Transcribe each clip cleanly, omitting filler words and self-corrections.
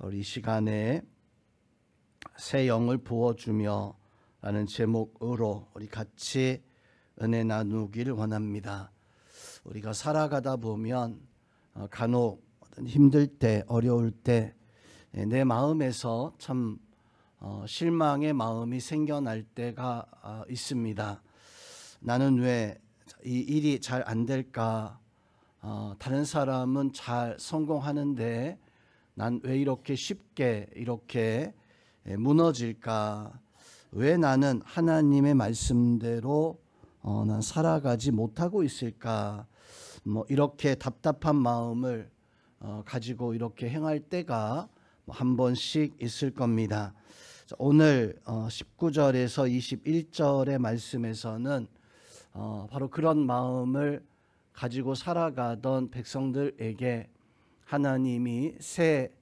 우리 시간에 새 영을 부어주며 라는 제목으로 우리 같이 은혜 나누기를 원합니다. 우리가 살아가다 보면 간혹 힘들 때, 어려울 때 내 마음에서 참 실망의 마음이 생겨날 때가 있습니다. 나는 왜 이 일이 잘 안 될까? 다른 사람은 잘 성공하는데 난 왜 이렇게 쉽게 이렇게 무너질까? 왜 나는 하나님의 말씀대로 난 살아가지 못하고 있을까? 이렇게 답답한 마음을 가지고 이렇게 행할 때가 한 번씩 있을 겁니다. 오늘 19절에서 21절의 말씀에서는 바로 그런 마음을 가지고 살아가던 백성들에게 하나님이 새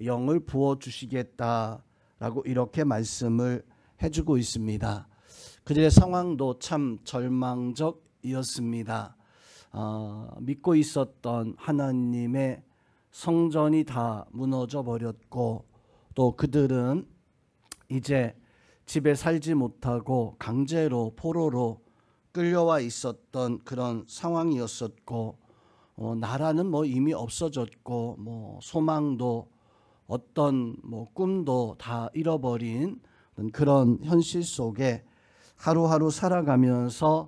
영을 부어주시겠다라고 이렇게 말씀을 해주고 있습니다. 그들의 상황도 참 절망적이었습니다. 믿고 있었던 하나님의 성전이 다 무너져 버렸고, 또 그들은 이제 집에 살지 못하고 강제로 포로로 끌려와 있었던 그런 상황이었었고, 나라는 이미 없어졌고, 소망도 어떤 꿈도 다 잃어버린 그런 현실 속에 하루하루 살아가면서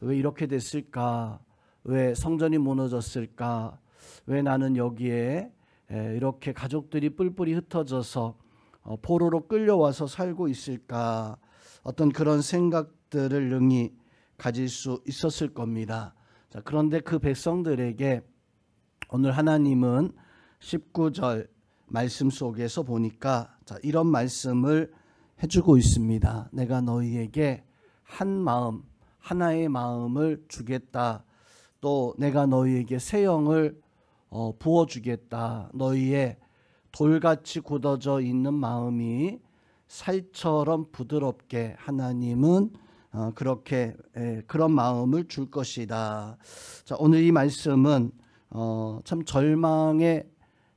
왜 이렇게 됐을까? 왜 성전이 무너졌을까? 왜 나는 여기에 이렇게 가족들이 뿔뿔이 흩어져서 포로로 끌려와서 살고 있을까? 어떤 그런 생각들을 능히 가질 수 있었을 겁니다. 그런데 그 백성들에게 오늘 하나님은 19절 말씀 속에서 보니까 이런 말씀을 해주고 있습니다. 내가 너희에게 한 마음, 하나의 마음을 주겠다. 또 내가 너희에게 새 영을 부어주겠다. 너희의 돌같이 굳어져 있는 마음이 살처럼 부드럽게 하나님은 그렇게 그런 마음을 줄 것이다. 자, 오늘 이 말씀은 참 절망의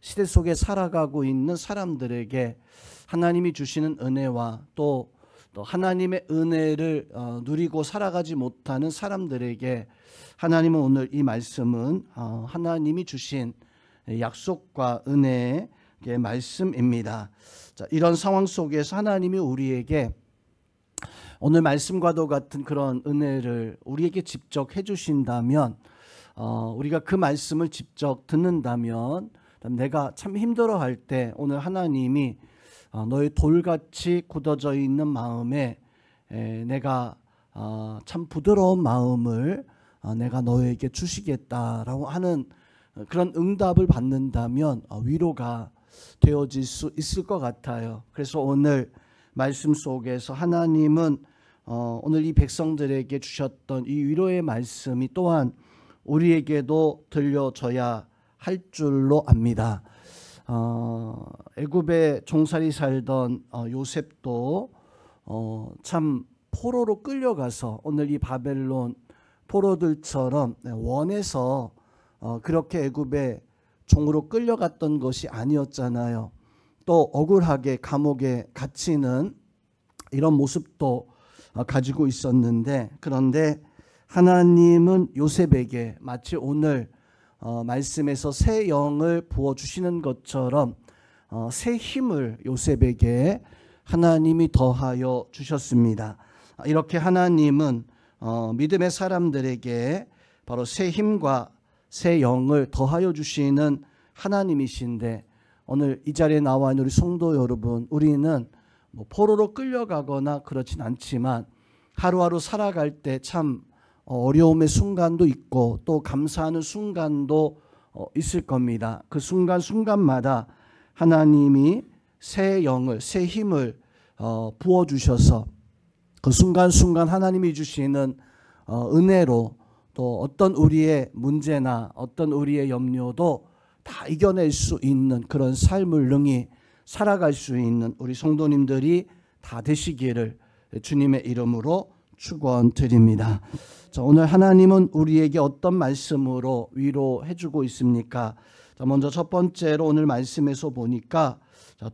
시대 속에 살아가고 있는 사람들에게 하나님이 주시는 은혜와 또 하나님의 은혜를 누리고 살아가지 못하는 사람들에게 하나님은 오늘 이 말씀은 하나님이 주신 약속과 은혜의 말씀입니다. 자, 이런 상황 속에서 하나님이 우리에게 오늘 말씀과도 같은 그런 은혜를 우리에게 직접 해주신다면, 우리가 그 말씀을 직접 듣는다면, 내가 참 힘들어할 때 오늘 하나님이 너의 돌같이 굳어져 있는 마음에 내가 참 부드러운 마음을 내가 너에게 주시겠다라고 하는 그런 응답을 받는다면 위로가 되어질 수 있을 것 같아요. 그래서 오늘 말씀 속에서 하나님은 오늘 이 백성들에게 주셨던 이 위로의 말씀이 또한 우리에게도 들려져야 할 줄로 압니다. 애굽에 종살이 살던 요셉도 참 포로로 끌려가서 오늘 이 바벨론 포로들처럼 원해서 그렇게 애굽에 종으로 끌려갔던 것이 아니었잖아요. 또 억울하게 감옥에 갇히는 이런 모습도 가지고 있었는데, 그런데 하나님은 요셉에게 마치 오늘 말씀에서 새 영을 부어주시는 것처럼 새 힘을 요셉에게 하나님이 더하여 주셨습니다. 이렇게 하나님은 믿음의 사람들에게 바로 새 힘과 새 영을 더하여 주시는 하나님이신데, 오늘 이 자리에 나와 있는 우리 성도 여러분, 우리는 포로로 끌려가거나 그렇진 않지만 하루하루 살아갈 때 참 어려움의 순간도 있고 또 감사하는 순간도 있을 겁니다. 그 순간순간마다 하나님이 새 영을, 새 힘을 부어주셔서 그 순간순간 하나님이 주시는 은혜로 또 어떤 우리의 문제나 어떤 우리의 염려도 다 이겨낼 수 있는 그런 삶을 능히 살아갈 수 있는 우리 성도님들이 다 되시기를 주님의 이름으로 축원드립니다. 자, 오늘 하나님은 우리에게 어떤 말씀으로 위로해 주고 있습니까? 자, 먼저 첫 번째로 오늘 말씀에서 보니까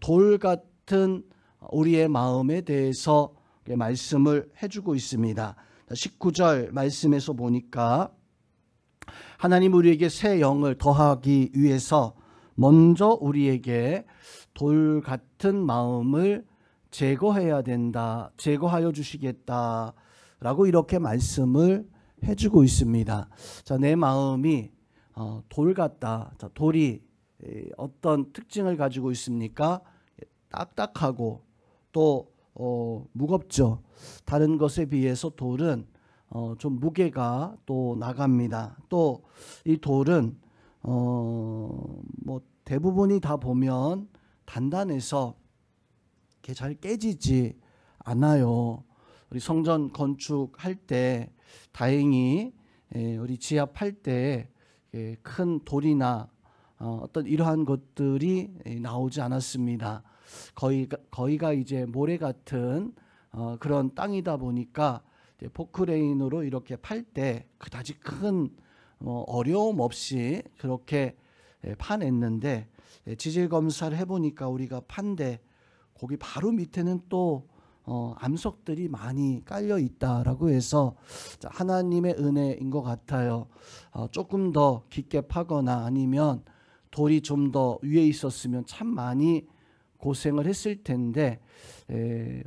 돌 같은 우리의 마음에 대해서 말씀을 해주고 있습니다. 19절 말씀에서 보니까 하나님 우리에게 새 영을 더하기 위해서 먼저 우리에게 돌 같은 마음을 제거해야 된다, 제거하여 주시겠다라고 이렇게 말씀을 해주고 있습니다. 자, 내 마음이 돌 같다. 자, 돌이 어떤 특징을 가지고 있습니까? 딱딱하고 또 무겁죠. 다른 것에 비해서 돌은 좀 무게가 또 나갑니다. 또 이 돌은 뭐 대부분이 다 보면 단단해서 이렇게 잘 깨지지 않아요. 우리 성전 건축할 때 다행히 우리 지압할 때 큰 돌이나 어떤 이러한 것들이 나오지 않았습니다. 거의가 이제 모래 같은 그런 땅이다 보니까 포크레인으로 이렇게 팔 때 그다지 큰 어려움 없이 그렇게 파냈는데, 지질 검사를 해보니까 우리가 판데 거기 바로 밑에는 또 암석들이 많이 깔려 있다라고 해서 하나님의 은혜인 것 같아요. 조금 더 깊게 파거나 아니면 돌이 좀 더 위에 있었으면 참 많이 고생을 했을 텐데,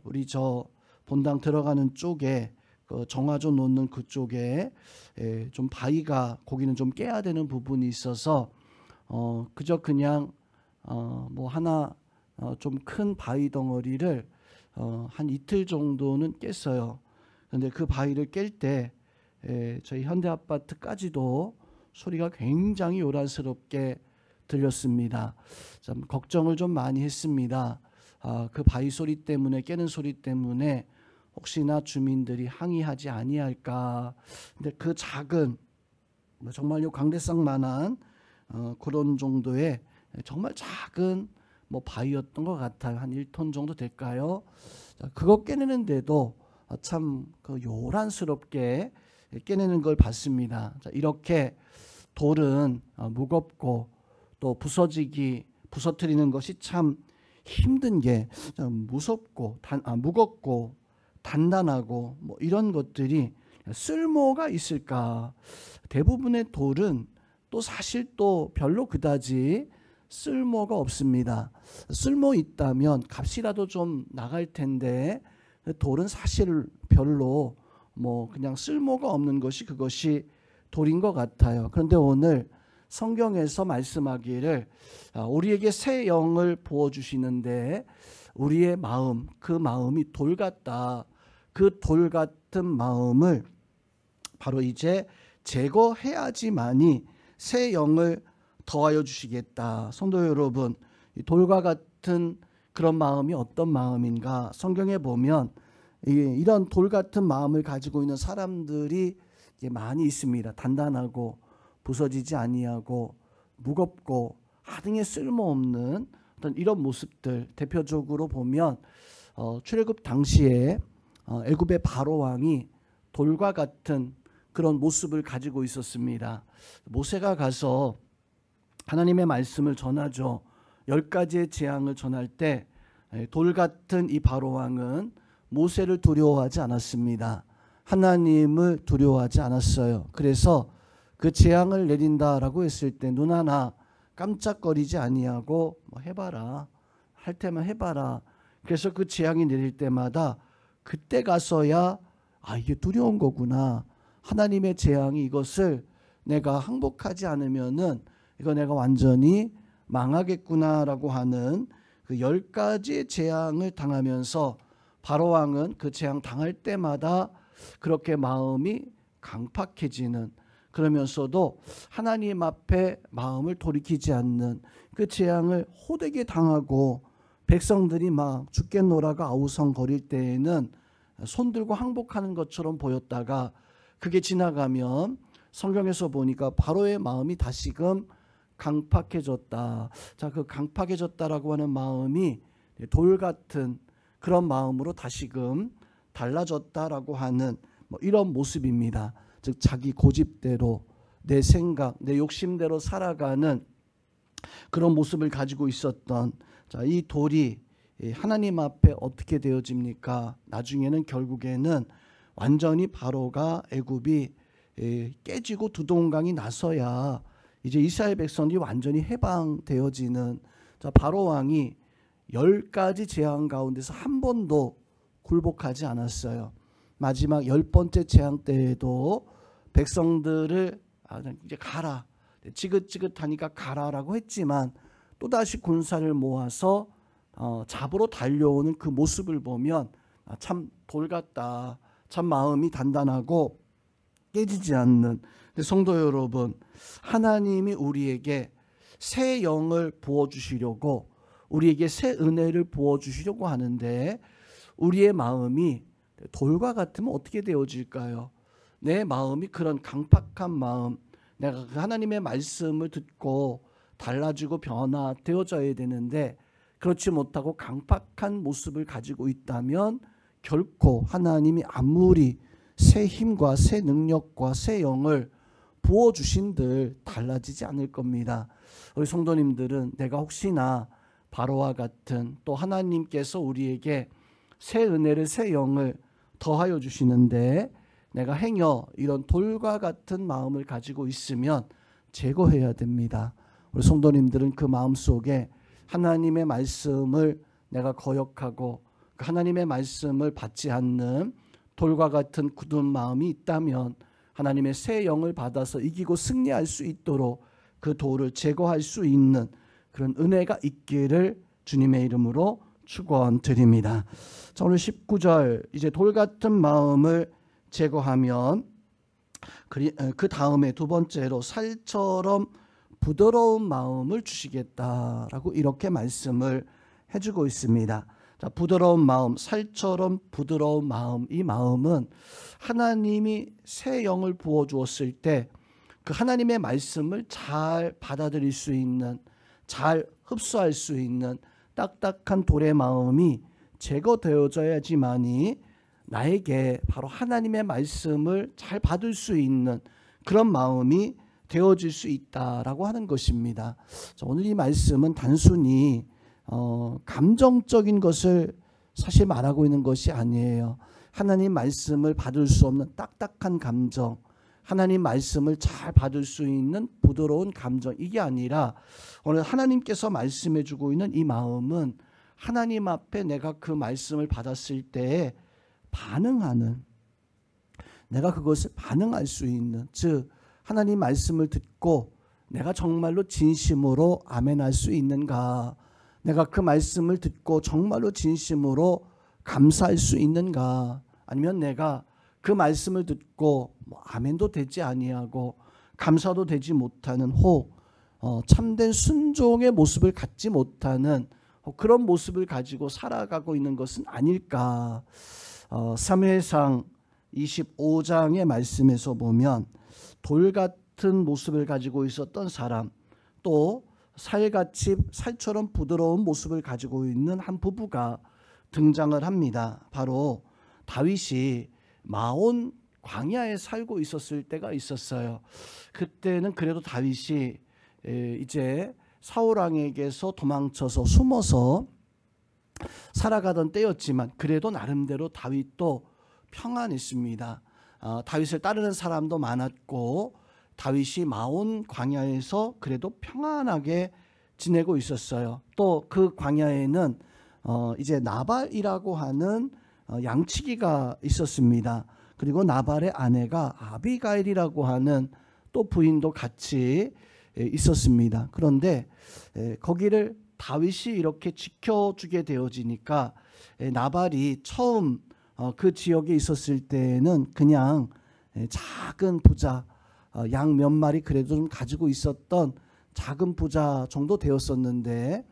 우리 저 본당 들어가는 쪽에 그 정화조 놓는 그쪽에 좀 바위가 거기는 좀 깨야 되는 부분이 있어서 그저 그냥 뭐 하나 좀 큰 바위 덩어리를 한 이틀 정도는 깼어요. 그런데 그 바위를 깰 때 저희 현대아파트까지도 소리가 굉장히 요란스럽게 들렸습니다. 참 걱정을 좀 많이 했습니다. 그 바위 소리 때문에, 깨는 소리 때문에 혹시나 주민들이 항의하지 아니할까. 근데 그 작은 정말요 강대상만한 그런 정도의 정말 작은 뭐 바위였던 것 같아요. 한 1톤 정도 될까요? 자, 그거 깨내는데도 참 그 요란스럽게 깨내는 걸 봤습니다. 자, 이렇게 돌은 무겁고 또 부서뜨리는 것이 참 힘든 게 무겁고 단단하고 뭐 이런 것들이 쓸모가 있을까? 대부분의 돌은 또 사실 또 별로 그다지 쓸모가 없습니다. 쓸모 있다면 값이라도 좀 나갈 텐데, 돌은 사실 별로 뭐 그냥 쓸모가 없는 것이 그것이 돌인 것 같아요. 그런데 오늘 성경에서 말씀하기를 우리에게 새 영을 부어주시는데 우리의 마음, 그 마음이 돌 같다. 그 돌 같은 마음을 바로 이제 제거해야지만이 새 영을 더하여 주시겠다. 성도 여러분, 돌과 같은 그런 마음이 어떤 마음인가? 성경에 보면 이런 돌 같은 마음을 가지고 있는 사람들이 많이 있습니다. 단단하고 부서지지 아니하고 무겁고 하등에 쓸모없는 어떤 이런 모습들, 대표적으로 보면 출애굽 당시에 애굽의 바로 왕이 돌과 같은 그런 모습을 가지고 있었습니다. 모세가 가서 하나님의 말씀을 전하죠. 10가지의 재앙을 전할 때 돌 같은 이 바로 왕은 모세를 두려워하지 않았습니다. 하나님을 두려워하지 않았어요. 그래서 그 재앙을 내린다라고 했을 때 눈 하나 깜짝거리지 아니하고 뭐 해봐라, 할 테면 해봐라. 그래서 그 재앙이 내릴 때마다 그때 가서야 이게 두려운 거구나. 하나님의 재앙이 이것을 내가 항복하지 않으면은 이거 내가 완전히 망하겠구나라고 하는 그 10가지의 재앙을 당하면서 바로왕은 그 재앙 당할 때마다 그렇게 마음이 강팍해지는, 그러면서도 하나님 앞에 마음을 돌이키지 않는 그 재앙을 호되게 당하고 백성들이 막 죽겠노라고 아우성거릴 때에는 손들고 항복하는 것처럼 보였다가 그게 지나가면 성경에서 보니까 바로의 마음이 다시금 강팍해졌다. 자, 그 강팍해졌다라고 하는 마음이 돌 같은 그런 마음으로 다시금 달라졌다라고 하는 뭐 이런 모습입니다. 즉 자기 고집대로 내 생각, 내 욕심대로 살아가는 그런 모습을 가지고 있었던 이 돌이 하나님 앞에 어떻게 되어집니까? 나중에는 결국에는 완전히 바로가 애굽이 깨지고 두동강이 나서야 이제 이스라엘 백성들이 완전히 해방되어지는 바로 왕이 10가지 재앙 가운데서 한 번도 굴복하지 않았어요. 마지막 10번째 재앙 때에도 백성들을 이제 가라, 지긋지긋하니까 가라라고 했지만 또다시 군사를 모아서 잡으러 달려오는 그 모습을 보면 참 돌 같다, 참 마음이 단단하고 깨지지 않는. 성도 여러분, 하나님이 우리에게 새 영을 부어주시려고, 우리에게 새 은혜를 부어주시려고 하는데 우리의 마음이 돌과 같으면 어떻게 되어질까요? 내 마음이 그런 강팍한 마음, 내가 하나님의 말씀을 듣고 달라지고 변화되어져야 되는데 그렇지 못하고 강팍한 모습을 가지고 있다면 결코 하나님이 아무리 새 힘과 새 능력과 새 영을 부어주신들 달라지지 않을 겁니다. 우리 성도님들은 내가 혹시나 바로와 같은, 또 하나님께서 우리에게 새 은혜를, 새 영을 더하여 주시는데 내가 행여 이런 돌과 같은 마음을 가지고 있으면 제거해야 됩니다. 우리 성도님들은 그 마음속에 하나님의 말씀을 내가 거역하고 하나님의 말씀을 받지 않는 돌과 같은 굳은 마음이 있다면 하나님의 새 영을 받아서 이기고 승리할 수 있도록 그 돌을 제거할 수 있는 그런 은혜가 있기를 주님의 이름으로 축원드립니다. 자, 오늘 19절, 이제 돌 같은 마음을 제거하면 그 다음에 두 번째로 살처럼 부드러운 마음을 주시겠다라고 이렇게 말씀을 해주고 있습니다. 자, 부드러운 마음, 살처럼 부드러운 마음, 이 마음은 하나님이 새 영을 부어주었을 때 그 하나님의 말씀을 잘 받아들일 수 있는, 잘 흡수할 수 있는 딱딱한 돌의 마음이 제거되어져야지만이 나에게 바로 하나님의 말씀을 잘 받을 수 있는 그런 마음이 되어질 수 있다라고 하는 것입니다. 오늘 이 말씀은 단순히 감정적인 것을 사실 말하고 있는 것이 아니에요. 하나님 말씀을 받을 수 없는 딱딱한 감정, 하나님 말씀을 잘 받을 수 있는 부드러운 감정, 이게 아니라 오늘 하나님께서 말씀해 주고 있는 이 마음은 하나님 앞에 내가 그 말씀을 받았을 때에 반응하는, 내가 그것을 반응할 수 있는, 즉 하나님 말씀을 듣고 내가 정말로 진심으로 아멘할 수 있는가, 내가 그 말씀을 듣고 정말로 진심으로 감사할 수 있는가, 아니면 내가 그 말씀을 듣고 아멘도 되지 아니하고 감사도 되지 못하는, 혹 참된 순종의 모습을 갖지 못하는 그런 모습을 가지고 살아가고 있는 것은 아닐까. 사무엘상 25장의 말씀에서 보면 돌 같은 모습을 가지고 있었던 사람, 또 살같이 살처럼 부드러운 모습을 가지고 있는 한 부부가 등장을 합니다. 바로 다윗이 마온 광야에 살고 있었을 때가 있었어요. 그때는 그래도 다윗이 이제 사울 왕에게서 도망쳐서 숨어서 살아가던 때였지만 그래도 나름대로 다윗도 평안했습니다. 다윗을 따르는 사람도 많았고 다윗이 마온 광야에서 그래도 평안하게 지내고 있었어요. 또 그 광야에는 이제 나발이라고 하는 양치기가 있었습니다. 그리고 나발의 아내가 아비가일이라고 하는 또 부인도 같이 있었습니다. 그런데 거기를 다윗이 이렇게 지켜주게 되어지니까 나발이 처음 그 지역에 있었을 때는 그냥 작은 부자, 양 몇 마리 그래도 좀 가지고 있었던 작은 부자 정도 되었었는데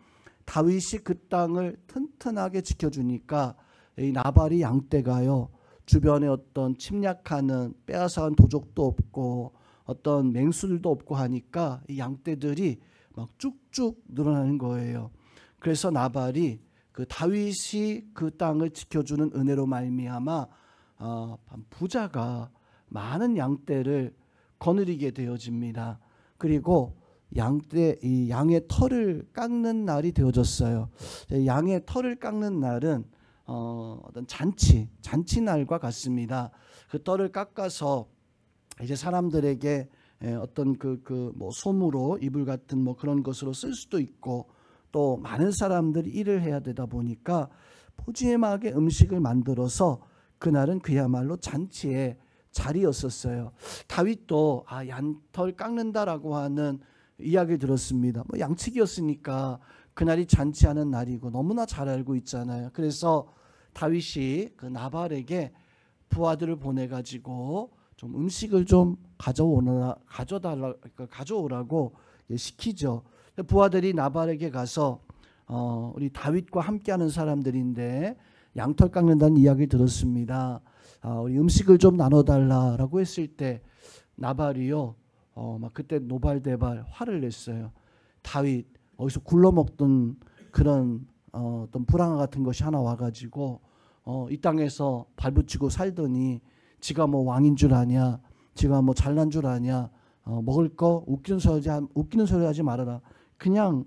다윗이 그 땅을 튼튼하게 지켜주니까 이 나발이 양떼가요, 주변에 어떤 침략하는 빼앗아간 도적도 없고 어떤 맹수들도 없고 하니까 이 양떼들이 막 쭉쭉 늘어나는 거예요. 그래서 나발이 그 다윗이 그 땅을 지켜주는 은혜로 말미암아 부자가 많은 양떼를 거느리게 되어집니다. 그리고 이 양의 털을 깎는 날이 되어졌어요. 양의 털을 깎는 날은 어떤 잔치 날과 같습니다. 그 털을 깎아서 이제 사람들에게 어떤 뭐 솜으로 이불 같은 뭐 그런 것으로 쓸 수도 있고, 또 많은 사람들이 일을 해야 되다 보니까 푸짐하게 음식을 만들어서 그날은 그야말로 잔치의 자리였었어요. 다윗도 양털 깎는다라고 하는 이야기를 들었습니다. 뭐 양치기였으니까 그날이 잔치하는 날이고 너무나 잘 알고 있잖아요. 그래서 다윗이 그 나발에게 부하들을 보내 가지고 좀 음식을 좀 가져오라고 시키죠. 부하들이 나발에게 가서 우리 다윗과 함께하는 사람들인데 양털 깎는다는 이야기 들었습니다. 우리 음식을 좀 나눠달라라고 했을 때 나발이요, 막 그때 노발대발 화를 냈어요. 다윗 어디서 굴러먹던 그런 어떤 불황 같은 것이 하나 와가지고 이 땅에서 발붙이고 살더니 지가 뭐 왕인 줄 아냐, 지가 뭐 잘난 줄 아냐, 먹을 거 웃기는 소리 하지 말아라. 그냥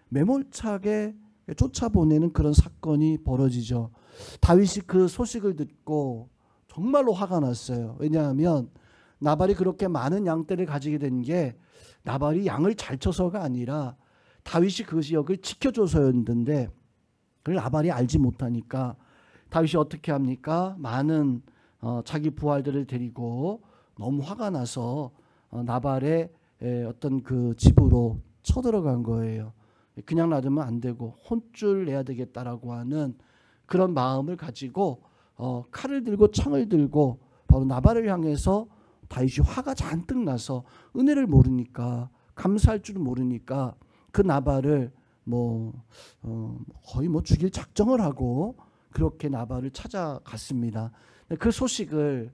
매몰차게 쫓아보내는 그런 사건이 벌어지죠. 다윗이 그 소식을 듣고 정말로 화가 났어요. 왜냐하면 나발이 그렇게 많은 양떼를 가지게 된 게 나발이 양을 잘 쳐서가 아니라 다윗이 그 지역을 지켜줘서였는데, 그걸 나발이 알지 못하니까 다윗이 어떻게 합니까? 많은 자기 부하들을 데리고 너무 화가 나서 나발의 어떤 그 집으로 쳐들어간 거예요. 그냥 놔두면 안 되고 혼쭐 내야 되겠다라고 하는 그런 마음을 가지고 칼을 들고 창을 들고 바로 나발을 향해서 다윗이 화가 잔뜩 나서 은혜를 모르니까, 감사할 줄 모르니까 그 나발을 거의 죽일 작정을 하고 그렇게 나발을 찾아갔습니다. 그 소식을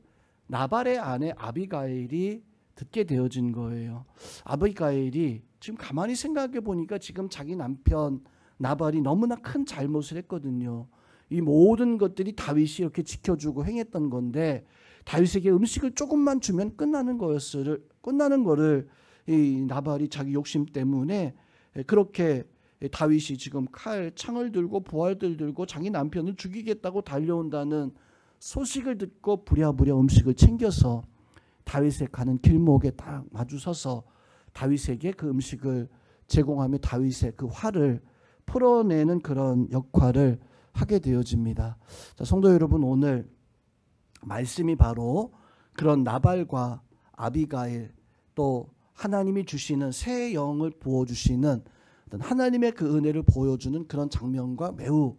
나발의 아내 아비가일이 듣게 되어진 거예요. 아비가일이 지금 가만히 생각해 보니까 지금 자기 남편 나발이 너무나 큰 잘못을 했거든요. 이 모든 것들이 다윗이 이렇게 지켜주고 행했던 건데, 다윗에게 음식을 조금만 주면 끝나는 거를 이 나발이 자기 욕심 때문에 그렇게 다윗이 지금 창을 들고 부하들 들고 자기 남편을 죽이겠다고 달려온다는 소식을 듣고 부랴부랴 음식을 챙겨서 다윗에 가는 길목에 딱 마주서서 다윗에게 그 음식을 제공하며 다윗의 그 화를 풀어내는 그런 역할을 하게 되어집니다. 자, 성도 여러분, 오늘 말씀이 바로 그런 나발과 아비가일, 또 하나님이 주시는 새 영을 부어주시는 하나님의 그 은혜를 보여주는 그런 장면과 매우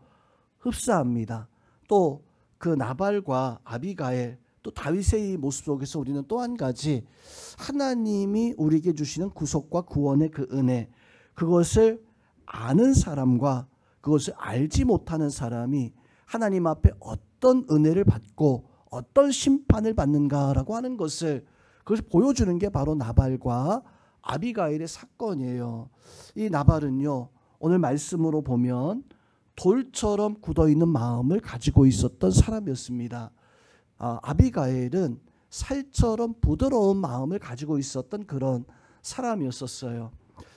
흡사합니다. 또 그 나발과 아비가일, 또 다윗의 이 모습 속에서 우리는 또 한 가지 하나님이 우리에게 주시는 구속과 구원의 그 은혜, 그것을 아는 사람과 그것을 알지 못하는 사람이 하나님 앞에 어떤 은혜를 받고 어떤 심판을 받는가라고 하는 것을 그것을 보여주는 게 바로 나발과 아비가일의 사건이에요. 이 나발은요, 오늘 말씀으로 보면 돌처럼 굳어있는 마음을 가지고 있었던 사람이었습니다. 아비가일은 살처럼 부드러운 마음을 가지고 있었던 그런 사람이었었어요.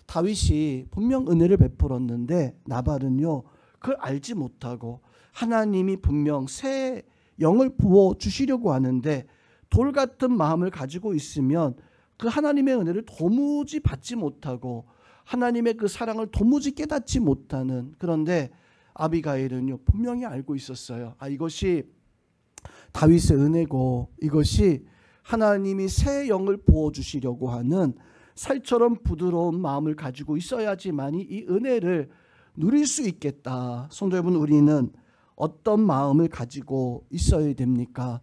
다윗이 분명 은혜를 베풀었는데 나발은요, 그걸 알지 못하고 하나님이 분명 새 영을 부어주시려고 하는데 돌 같은 마음을 가지고 있으면 그 하나님의 은혜를 도무지 받지 못하고 하나님의 그 사랑을 도무지 깨닫지 못하는, 그런데 아비가일은요 분명히 알고 있었어요. 이것이 다윗의 은혜고 이것이 하나님이 새 영을 부어주시려고 하는 살처럼 부드러운 마음을 가지고 있어야지만이 이 은혜를 누릴 수 있겠다. 성도 여러분, 우리는 어떤 마음을 가지고 있어야 됩니까?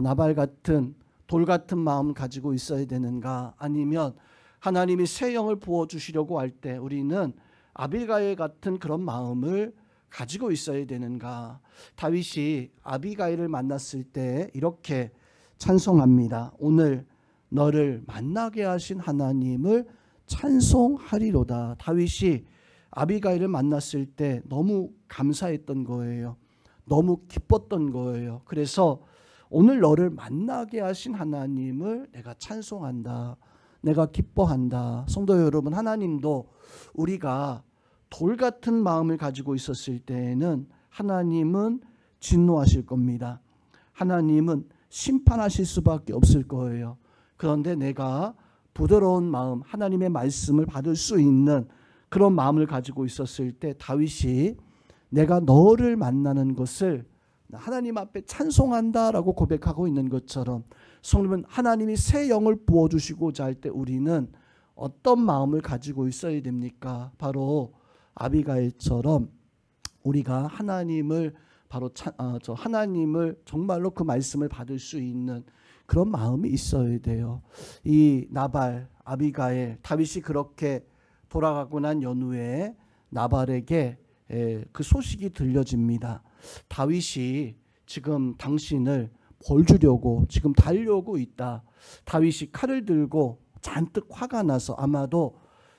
나발 같은 돌 같은 마음 가지고 있어야 되는가? 아니면 하나님이 새 영을 부어주시려고 할 때 우리는 아비가일 같은 그런 마음을 가지고 있어야 되는가? 다윗이 아비가일을 만났을 때 이렇게 찬송합니다. 오늘 너를 만나게 하신 하나님을 찬송하리로다. 다윗이 아비가일을 만났을 때 너무 감사했던 거예요. 너무 기뻤던 거예요. 그래서 오늘 너를 만나게 하신 하나님을 내가 찬송한다. 내가 기뻐한다. 성도 여러분, 하나님도 우리가 돌 같은 마음을 가지고 있었을 때에는 하나님은 진노하실 겁니다. 하나님은 심판하실 수밖에 없을 거예요. 그런데 내가 부드러운 마음, 하나님의 말씀을 받을 수 있는 그런 마음을 가지고 있었을 때 다윗이 내가 너를 만나는 것을 하나님 앞에 찬송한다라고 고백하고 있는 것처럼 성도는 하나님이 새 영을 부어주시고자 할 때 우리는 어떤 마음을 가지고 있어야 됩니까? 바로 아비가일처럼 우리가 하나님을 하나님을 정말로 그 말씀을 받을 수 있는 그런 마음이 있어야 돼요. 이 나발, 아비가일, 다윗이 그렇게 돌아가고 난 연후에 나발에게 그 소식이 들려집니다. 다윗이 지금 당신을 벌 주려고 지금 달려오고 있다. 다윗이 칼을 들고 잔뜩 화가 나서 아마도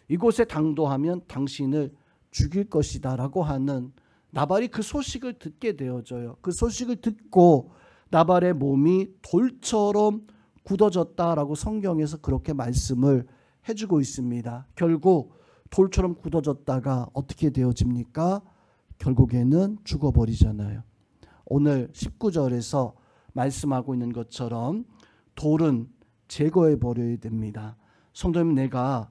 이곳에 당도하면 당신을 죽일 것이다 라고 하는 나발이 그 소식을 듣게 되어져요. 그 소식을 듣고 나발의 몸이 돌처럼 굳어졌다라고 성경에서 그렇게 말씀을 해주고 있습니다. 결국 돌처럼 굳어졌다가 어떻게 되어집니까? 결국에는 죽어버리잖아요. 오늘 19절에서 말씀하고 있는 것처럼 돌은 제거해 버려야 됩니다. 성도님, 내가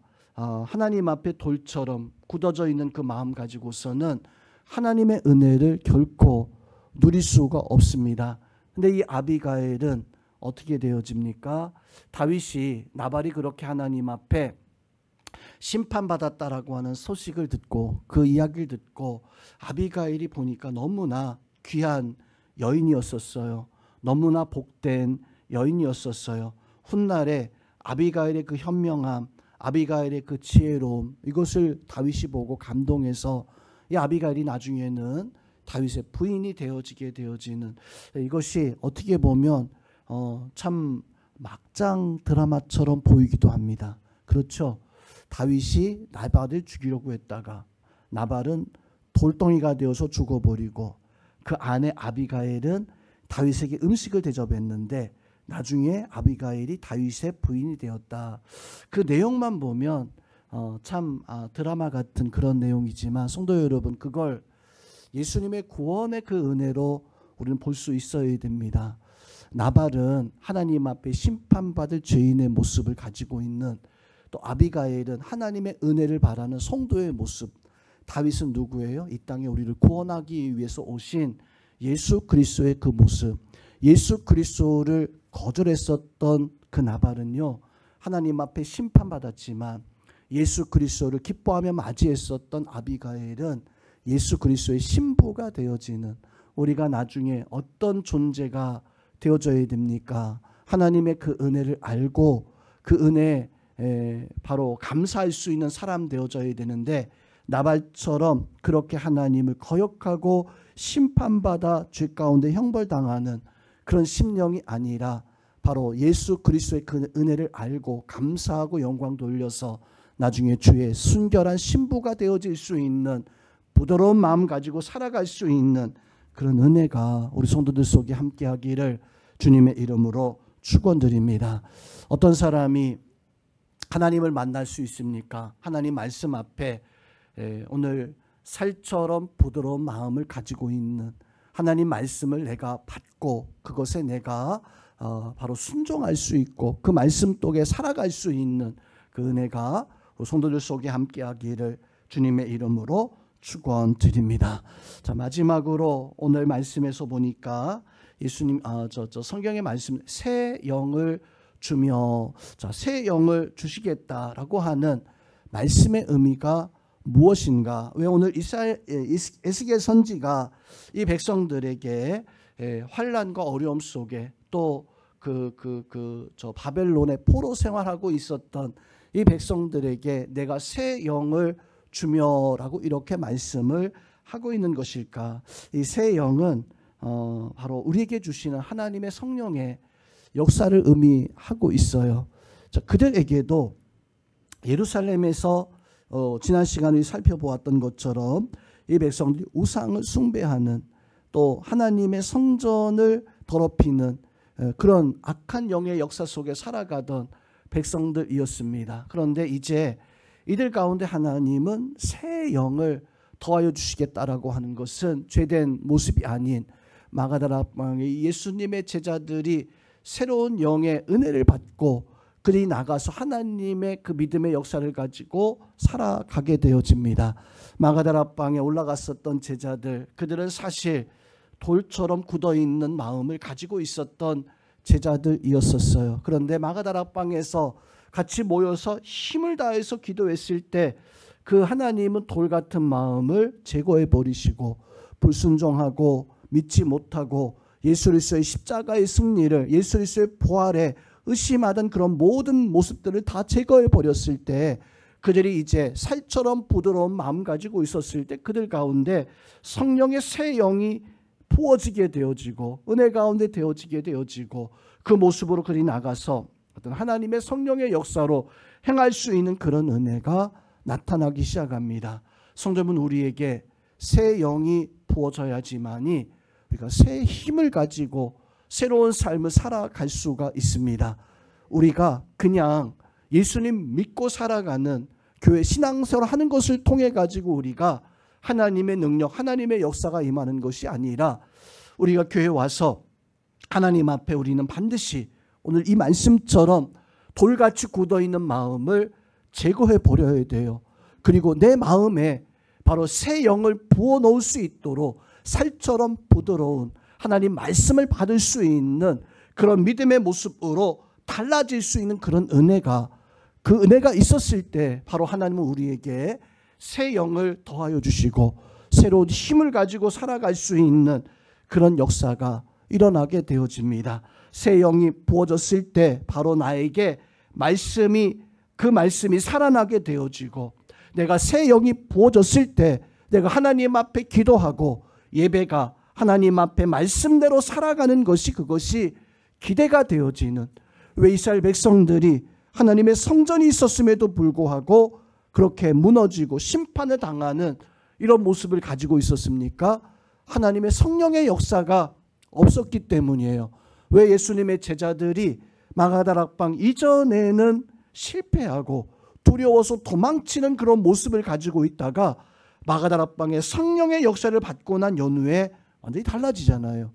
하나님 앞에 돌처럼 굳어져 있는 그 마음 가지고서는 하나님의 은혜를 결코 누릴 수가 없습니다. 근데 이 아비가일은 어떻게 되어집니까? 다윗이 나발이 그렇게 하나님 앞에 심판받았다라고 하는 소식을 듣고 그 이야기를 듣고 아비가일이 보니까 너무나 귀한 여인이었었어요. 너무나 복된 여인이었었어요. 훗날에 아비가일의 그 현명함, 아비가일의 그 지혜로움, 이것을 다윗이 보고 감동해서 이 아비가일이 나중에는 다윗의 부인이 되어지게 되어지는, 이것이 어떻게 보면 참 막장 드라마처럼 보이기도 합니다. 그렇죠? 다윗이 나발을 죽이려고 했다가 나발은 돌덩이가 되어서 죽어버리고 그 아내 아비가일은 다윗에게 음식을 대접했는데 나중에 아비가일이 다윗의 부인이 되었다. 그 내용만 보면 참 드라마 같은 그런 내용이지만 성도 여러분, 그걸 예수님의 구원의 그 은혜로 우리는 볼 수 있어야 됩니다. 나발은 하나님 앞에 심판받을 죄인의 모습을 가지고 있는, 또 아비가일은 하나님의 은혜를 바라는 성도의 모습. 다윗은 누구예요? 이 땅에 우리를 구원하기 위해서 오신 예수 그리스도의 그 모습. 예수 그리스도를 거절했었던 그 나발은요, 하나님 앞에 심판받았지만 예수 그리스도를 기뻐하며 맞이했었던 아비가일은 예수 그리스도의 신부가 되어지는, 우리가 나중에 어떤 존재가 되어져야 됩니까? 하나님의 그 은혜를 알고 그 은혜에 바로 감사할 수 있는 사람 되어져야 되는데, 나발처럼 그렇게 하나님을 거역하고 심판받아 죄 가운데 형벌당하는 그런 심령이 아니라 바로 예수 그리스도의 그 은혜를 알고 감사하고 영광 돌려서 나중에 주의 순결한 신부가 되어질 수 있는, 부드러운 마음 가지고 살아갈 수 있는 그런 은혜가 우리 성도들 속에 함께하기를 주님의 이름으로 축원드립니다. 어떤 사람이 하나님을 만날 수 있습니까? 하나님 말씀 앞에 오늘 살처럼 부드러운 마음을 가지고 있는, 하나님 말씀을 내가 받고 그것에 내가 바로 순종할 수 있고 그 말씀 속에 살아갈 수 있는 그 은혜가 성도들 속에 함께하기를 주님의 이름으로 축원드립니다. 자, 마지막으로 오늘 말씀에서 보니까 예수님 성경의 말씀, 새 영을 주며, 자, 새 영을 주시겠다라고 하는 말씀의 의미가 무엇인가? 왜 오늘 에스겔 선지가 이 백성들에게 환난과 어려움 속에 또 저 바벨론의 포로 생활하고 있었던 이 백성들에게 내가 새 영을 주며라고 이렇게 말씀을 하고 있는 것일까? 이 새 영은 바로 우리에게 주시는 하나님의 성령의 역사를 의미하고 있어요. 자, 그들에게도 예루살렘에서 지난 시간에 살펴보았던 것처럼 이 백성들이 우상을 숭배하는, 또 하나님의 성전을 더럽히는 그런 악한 영의 역사 속에 살아가던 백성들이었습니다. 그런데 이제 이들 가운데 하나님은 새 영을 더하여 주시겠다라고 하는 것은 죄된 모습이 아닌 마가다라 방의 예수님의 제자들이 새로운 영의 은혜를 받고 그들이 나가서 하나님의 그 믿음의 역사를 가지고 살아가게 되어집니다. 마가다라 방에 올라갔었던 제자들, 그들은 사실 돌처럼 굳어있는 마음을 가지고 있었던 제자들이었었어요. 그런데 마가다라 방에서 같이 모여서 힘을 다해서 기도했을 때 그 하나님은 돌 같은 마음을 제거해 버리시고 불순종하고 믿지 못하고 예수 그리스도의 십자가의 승리를, 예수 그리스도의 부활에 의심하던 그런 모든 모습들을 다 제거해 버렸을 때 그들이 이제 살처럼 부드러운 마음 가지고 있었을 때 그들 가운데 성령의 새 영이 부어지게 되어지고 은혜 가운데 되어지게 되어지고 그 모습으로 그들이 나가서 어떤 하나님의 성령의 역사로 행할 수 있는 그런 은혜가 나타나기 시작합니다. 성도님은 우리에게 새 영이 부어져야지만이 우리가 새 힘을 가지고 새로운 삶을 살아갈 수가 있습니다. 우리가 그냥 예수님 믿고 살아가는 교회 신앙생활 하는 것을 통해 가지고 우리가 하나님의 능력, 하나님의 역사가 임하는 것이 아니라 우리가 교회에 와서 하나님 앞에 우리는 반드시 오늘 이 말씀처럼 돌같이 굳어있는 마음을 제거해 버려야 돼요. 그리고 내 마음에 바로 새 영을 부어 넣을 수 있도록 살처럼 부드러운 하나님 말씀을 받을 수 있는 그런 믿음의 모습으로 달라질 수 있는 그런 은혜가, 그 은혜가 있었을 때 바로 하나님은 우리에게 새 영을 더하여 주시고 새로운 힘을 가지고 살아갈 수 있는 그런 역사가 일어나게 되어집니다. 새 영이 부어졌을 때 바로 나에게 그 말씀이 살아나게 되어지고, 내가 새 영이 부어졌을 때 내가 하나님 앞에 기도하고 예배가 하나님 앞에 말씀대로 살아가는 것이, 그것이 기대가 되어지는, 왜 이스라엘 백성들이 하나님의 성전이 있었음에도 불구하고 그렇게 무너지고 심판을 당하는 이런 모습을 가지고 있었습니까? 하나님의 성령의 역사가 없었기 때문이에요. 왜 예수님의 제자들이 마가다락방 이전에는 실패하고 두려워서 도망치는 그런 모습을 가지고 있다가 마가다락방의 성령의 역사를 받고 난 연후에 완전히 달라지잖아요.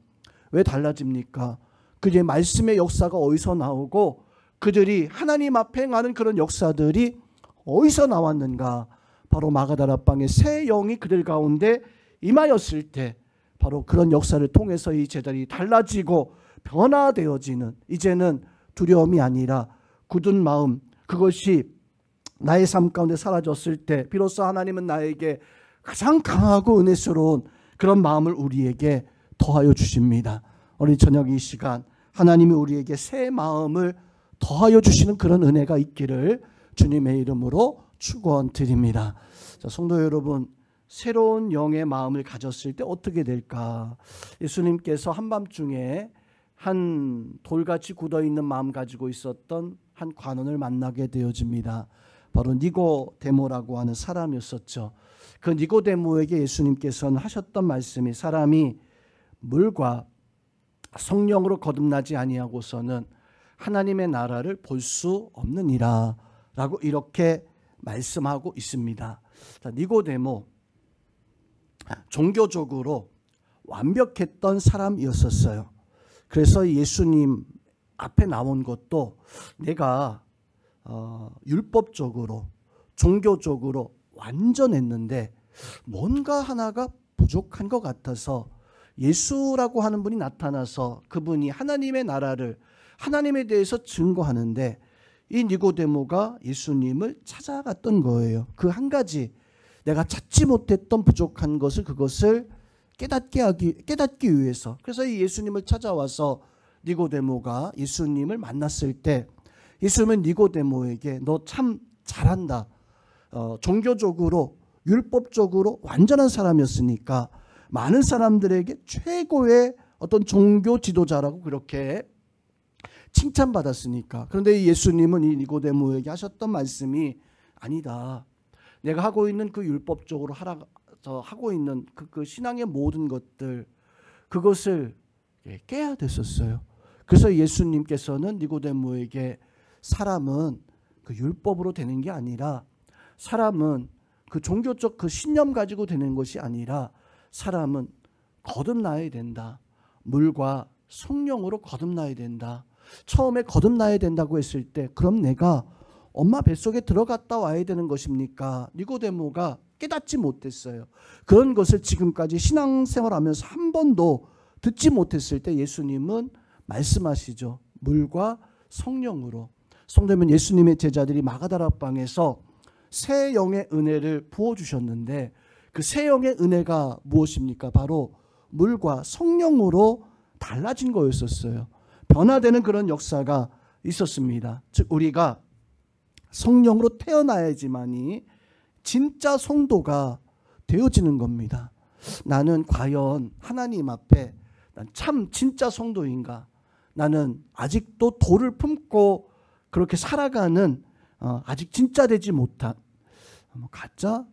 왜 달라집니까? 그의 말씀의 역사가 어디서 나오고 그들이 하나님 앞에 행하는 그런 역사들이 어디서 나왔는가? 바로 마가다락방의 새 영이 그들 가운데 임하였을 때 바로 그런 역사를 통해서 이 제자들이 달라지고 변화되어지는, 이제는 두려움이 아니라 굳은 마음, 그것이 나의 삶 가운데 사라졌을 때 비로소 하나님은 나에게 가장 강하고 은혜스러운 그런 마음을 우리에게 더하여 주십니다. 오늘 저녁 이 시간 하나님이 우리에게 새 마음을 더하여 주시는 그런 은혜가 있기를 주님의 이름으로 축원드립니다. 자, 성도 여러분, 새로운 영의 마음을 가졌을 때 어떻게 될까? 예수님께서 한밤중에 한 돌같이 굳어있는 마음 가지고 있었던 한 관원을 만나게 되어집니다. 바로 니고데모라고 하는 사람이었었죠. 그 니고데모에게 예수님께서는 하셨던 말씀이, 사람이 물과 성령으로 거듭나지 아니하고서는 하나님의 나라를 볼 수 없느니라 라고 이렇게 말씀하고 있습니다. 자, 니고데모, 종교적으로 완벽했던 사람이었었어요. 그래서 예수님 앞에 나온 것도 내가 율법적으로 종교적으로 완전했는데 뭔가 하나가 부족한 것 같아서 예수라고 하는 분이 나타나서 그분이 하나님의 나라를, 하나님에 대해서 증거하는데 이 니고데모가 예수님을 찾아갔던 거예요. 그 한 가지 내가 찾지 못했던 부족한 것을, 그것을 깨닫기 위해서. 그래서 이 예수님을 찾아와서 니고데모가 예수님을 만났을 때 예수님은 니고데모에게 너 참 잘한다. 종교적으로 율법적으로 완전한 사람이었으니까 많은 사람들에게 최고의 어떤 종교 지도자라고 그렇게 칭찬받았으니까. 그런데 예수님은 이 니고데모에게 하셨던 말씀이 아니다. 내가 하고 있는 그 율법적으로 하고 있는 그 신앙의 모든 것들, 그것을 깨야 됐었어요. 그래서 예수님께서는 니고데모에게 사람은 그 율법으로 되는 게 아니라, 사람은 그 종교적 그 신념 가지고 되는 것이 아니라, 사람은 거듭나야 된다. 물과 성령으로 거듭나야 된다. 처음에 거듭나야 된다고 했을 때, 그럼 내가 엄마 뱃속에 들어갔다 와야 되는 것입니까? 니고데모가 깨닫지 못했어요. 그런 것을 지금까지 신앙생활하면서 한 번도 듣지 못했을 때 예수님은 말씀하시죠. 물과 성령으로. 성도면 예수님의 제자들이 마가다락방에서 새 영의 은혜를 부어주셨는데, 그 새 영의 은혜가 무엇입니까? 바로 물과 성령으로 달라진 거였었어요. 변화되는 그런 역사가 있었습니다. 즉 우리가 성령으로 태어나야지만이 진짜 성도가 되어지는 겁니다. 나는 과연 하나님 앞에 난 참 진짜 성도인가? 나는 아직도 돌을 품고 그렇게 살아가는 아직 진짜 되지 못한 가짜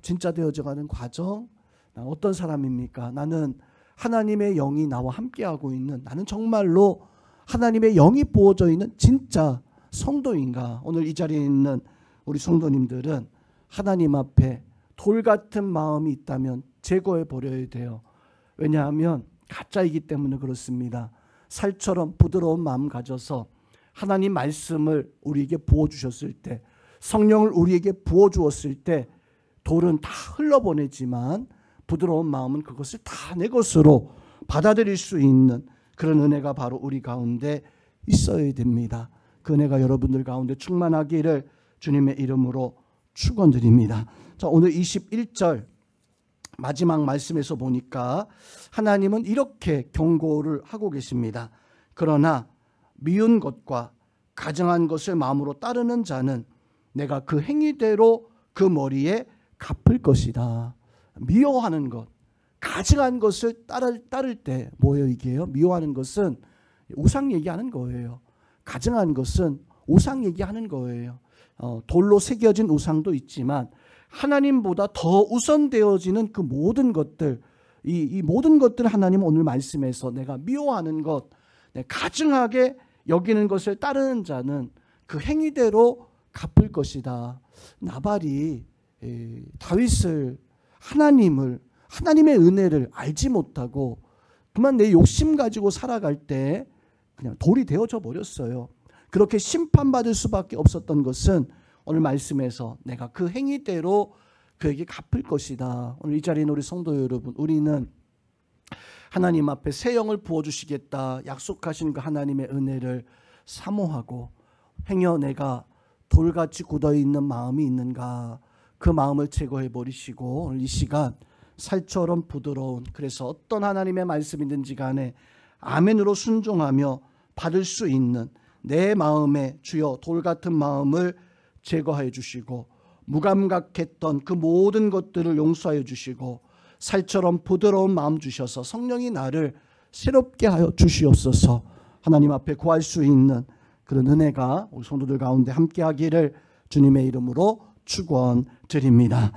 진짜 되어져가는 과정. 난 어떤 사람입니까? 나는 하나님의 영이 나와 함께하고 있는, 나는 정말로 하나님의 영이 부어져 있는 진짜 성도인가? 오늘 이 자리에 있는 우리 성도님들은 하나님 앞에 돌 같은 마음이 있다면 제거해 버려야 돼요. 왜냐하면 가짜이기 때문에 그렇습니다. 살처럼 부드러운 마음 가져서 하나님 말씀을 우리에게 부어주셨을 때, 성령을 우리에게 부어주었을 때 돌은 다 흘러보내지만 부드러운 마음은 그것을 다 내 것으로 받아들일 수 있는 그런 은혜가 바로 우리 가운데 있어야 됩니다. 그 은혜가 여러분들 가운데 충만하기를 주님의 이름으로 축원드립니다. 자, 오늘 21절 마지막 말씀에서 보니까 하나님은 이렇게 경고를 하고 계십니다. 그러나 미운 것과 가증한 것을 마음으로 따르는 자는 내가 그 행위대로 그 머리에 갚을 것이다. 미워하는 것, 가증한 것을 따를 때 뭐예요 이게요? 미워하는 것은 우상 얘기하는 거예요. 가증한 것은 우상 얘기하는 거예요. 돌로 새겨진 우상도 있지만 하나님보다 더 우선되어지는 그 모든 것들, 이 모든 것들을 하나님 오늘 말씀에서 내가 미워하는 것, 가증하게 여기는 것을 따르는 자는 그 행위대로 갚을 것이다. 나발이 다윗을, 하나님의 은혜를 알지 못하고 그만 내 욕심 가지고 살아갈 때 그냥 돌이 되어져 버렸어요. 그렇게 심판받을 수밖에 없었던 것은 오늘 말씀에서 내가 그 행위대로 그에게 갚을 것이다. 오늘 이 자리에 있는 우리 성도 여러분, 우리는 하나님 앞에 새 영을 부어주시겠다 약속하신 그 하나님의 은혜를 사모하고, 행여 내가 돌같이 굳어있는 마음이 있는가, 그 마음을 제거해 버리시고 오늘 이 시간 살처럼 부드러운, 그래서 어떤 하나님의 말씀이든지 간에 아멘으로 순종하며 받을 수 있는 내 마음에 주여 돌같은 마음을 제거해 주시고 무감각했던 그 모든 것들을 용서해 주시고 살처럼 부드러운 마음 주셔서 성령이 나를 새롭게 하여 주시옵소서. 하나님 앞에 구할 수 있는 그런 은혜가 우리 성도들 가운데 함께하기를 주님의 이름으로 축원드립니다.